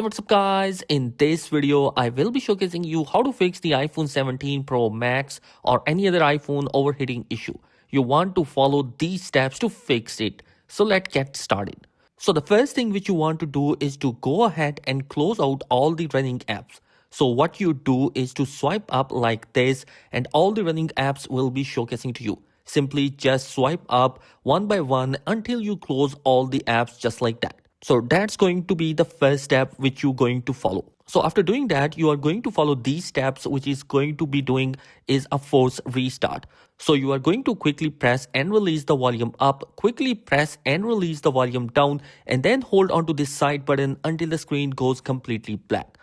Hey, what's up guys? In this video, I will be showcasing you how to fix the iPhone 17 Pro Max or any other iPhone overheating issue. You want to follow these steps to fix it. So let's get started. So the first thing which you want to do is to go ahead and close out all the running apps. So what you do is to swipe up like this and all the running apps will be showcasing to you. Simply just swipe up one by one until you close all the apps just like that. So that's going to be the first step which you're going to follow. So after doing that, you are going to follow these steps, which is going to be doing is a force restart. So you are going to quickly press and release the volume up, quickly press and release the volume down, and then hold on to this side button until the screen goes completely black.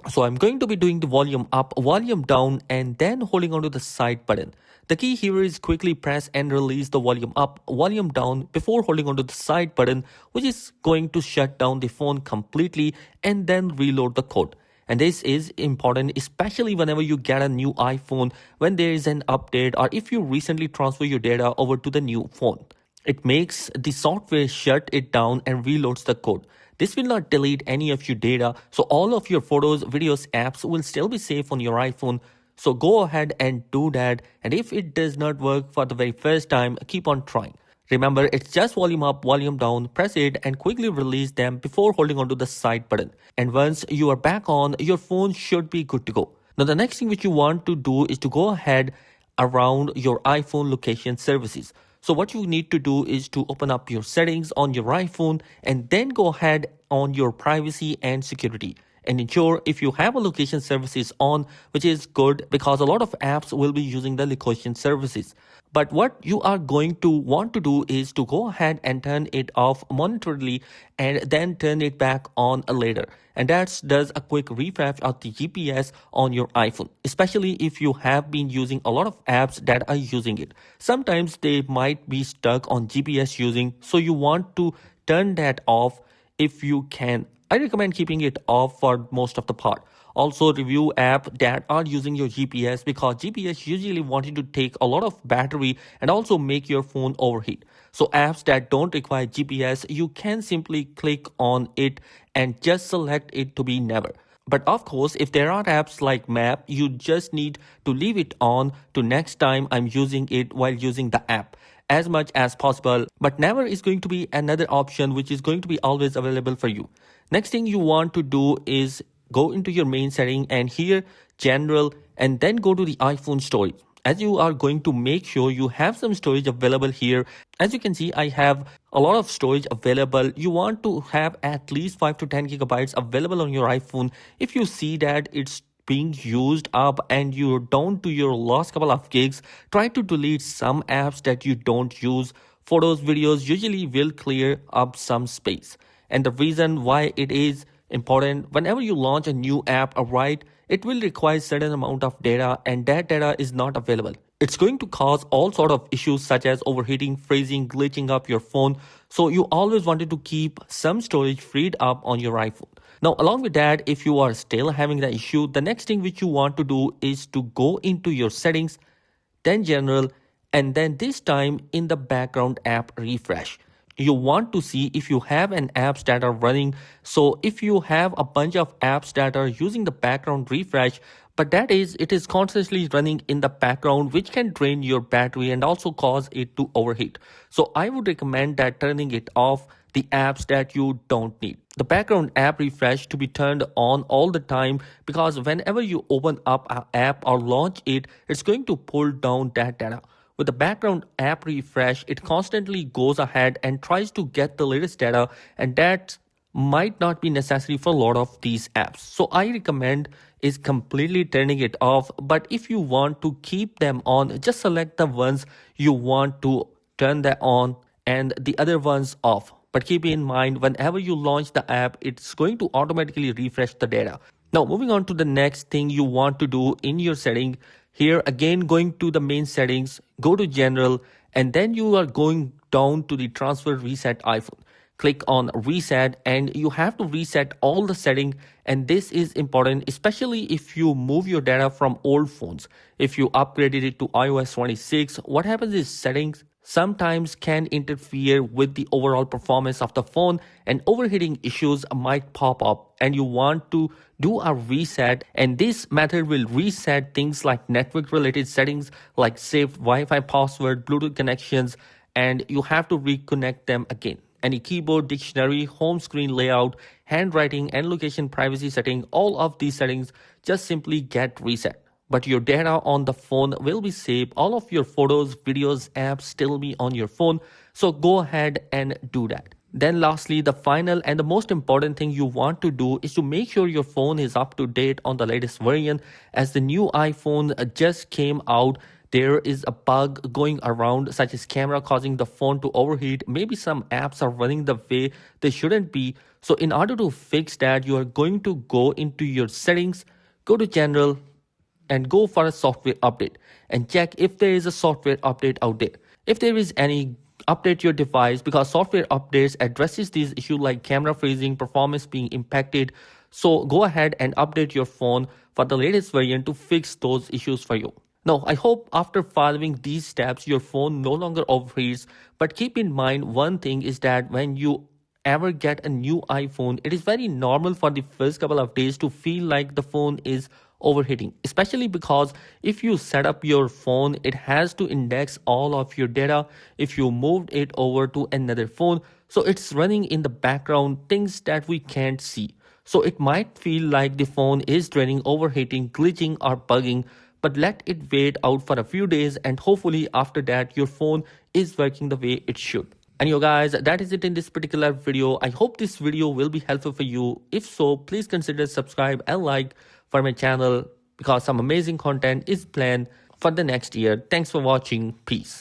So I'm going to be doing the volume up, volume down, and then holding onto the side button. The key here is quickly press and release the volume up, volume down before holding onto the side button, which is going to shut down the phone completely and then reload the code. And this is important, especially whenever you get a new iPhone, when there is an update or if you recently transfer your data over to the new phone. It makes the software shut it down and reloads the code. This will not delete any of your data, so all of your photos, videos, apps will still be safe on your iPhone. So go ahead and do that, and if it does not work for the very first time, keep on trying. Remember, it's just volume up, volume down, press it and quickly release them before holding onto the side button. And once you are back on, your phone should be good to go. Now the next thing which you want to do is to go ahead around your iPhone location services. So what you need to do is to open up your settings on your iPhone and then go ahead on your privacy and security. And ensure if you have a location services on, which is good because a lot of apps will be using the location services. But what you are going to want to do is to go ahead and turn it off momentarily and then turn it back on later. And that does a quick refresh of the GPS on your iPhone, especially if you have been using a lot of apps that are using it. Sometimes they might be stuck on GPS using, so you want to turn that off if you can. I recommend keeping it off for most of the part. Also review apps that are using your GPS because GPS usually wanting to take a lot of battery and also make your phone overheat. So apps that don't require GPS, you can simply click on it and just select it to be never. But of course, if there are apps like Map, you just need to leave it on to next time I'm using it while using the app as much as possible, but never is going to be another option which is going to be always available for you. Next thing you want to do is go into your main setting and here general and then go to the iPhone storage. As you are going to make sure you have some storage available here. As you can see, I have a lot of storage available. You want to have at least 5 to 10 gigabytes available on your iPhone. If you see that it's being used up and you're down to your last couple of gigs, try to delete some apps that you don't use. Photos, videos usually will clear up some space. And the reason why it is important, whenever you launch a new app, right, it will require certain amount of data and that data is not available. It's going to cause all sort of issues such as overheating, freezing, glitching up your phone. So you always wanted to keep some storage freed up on your iPhone. Now, along with that, if you are still having the issue, the next thing which you want to do is to go into your settings, then general, and then this time in the background app refresh. You want to see if you have an apps that are running. So if you have a bunch of apps that are using the background refresh, but that is, it is constantly running in the background, which can drain your battery and also cause it to overheat. So I would recommend that turning it off the apps that you don't need. The background app refresh to be turned on all the time because whenever you open up an app or launch it, it's going to pull down that data. With the background app refresh, it constantly goes ahead and tries to get the latest data, and that might not be necessary for a lot of these apps. So I recommend is completely turning it off. But if you want to keep them on, just select the ones you want to turn that on and the other ones off. But keep in mind, whenever you launch the app, it's going to automatically refresh the data. Now, moving on to the next thing you want to do in your setting. Here again, going to the main settings, go to general, and then you are going down to the transfer reset iPhone. Click on reset and you have to reset all the settings, and this is important especially if you move your data from old phones. If you upgraded it to iOS 26, what happens is settings sometimes can interfere with the overall performance of the phone, and overheating issues might pop up and you want to do a reset. And this method will reset things like network related settings like saved Wi-Fi password, Bluetooth connections, and you have to reconnect them again. Any keyboard, dictionary, home screen layout, handwriting, and location privacy setting, all of these settings just simply get reset. But your data on the phone will be saved. All of your photos, videos, apps still be on your phone. So go ahead and do that. Then lastly, the final and the most important thing you want to do is to make sure your phone is up to date on the latest version. As the new iPhone just came out, there is a bug going around such as camera causing the phone to overheat. Maybe some apps are running the way they shouldn't be. So in order to fix that, you are going to go into your settings, go to general, and go for a software update and check if there is a software update out there. If there is any, update your device, because software updates addresses these issues like camera freezing, performance being impacted. So go ahead and update your phone for the latest version to fix those issues for you. Now, I hope after following these steps, your phone no longer overheats. But keep in mind one thing is that when you ever get a new iPhone, it is very normal for the first couple of days to feel like the phone is overheating, especially because if you set up your phone, it has to index all of your data if you moved it over to another phone. So it's running in the background things that we can't see. So it might feel like the phone is draining, overheating, glitching, or bugging. But let it wait out for a few days, and hopefully after that your phone is working the way it should. And you guys, that is it in this particular video. I hope this video will be helpful for you. If so, please consider subscribe and like for my channel because some amazing content is planned for the next year. Thanks for watching. Peace.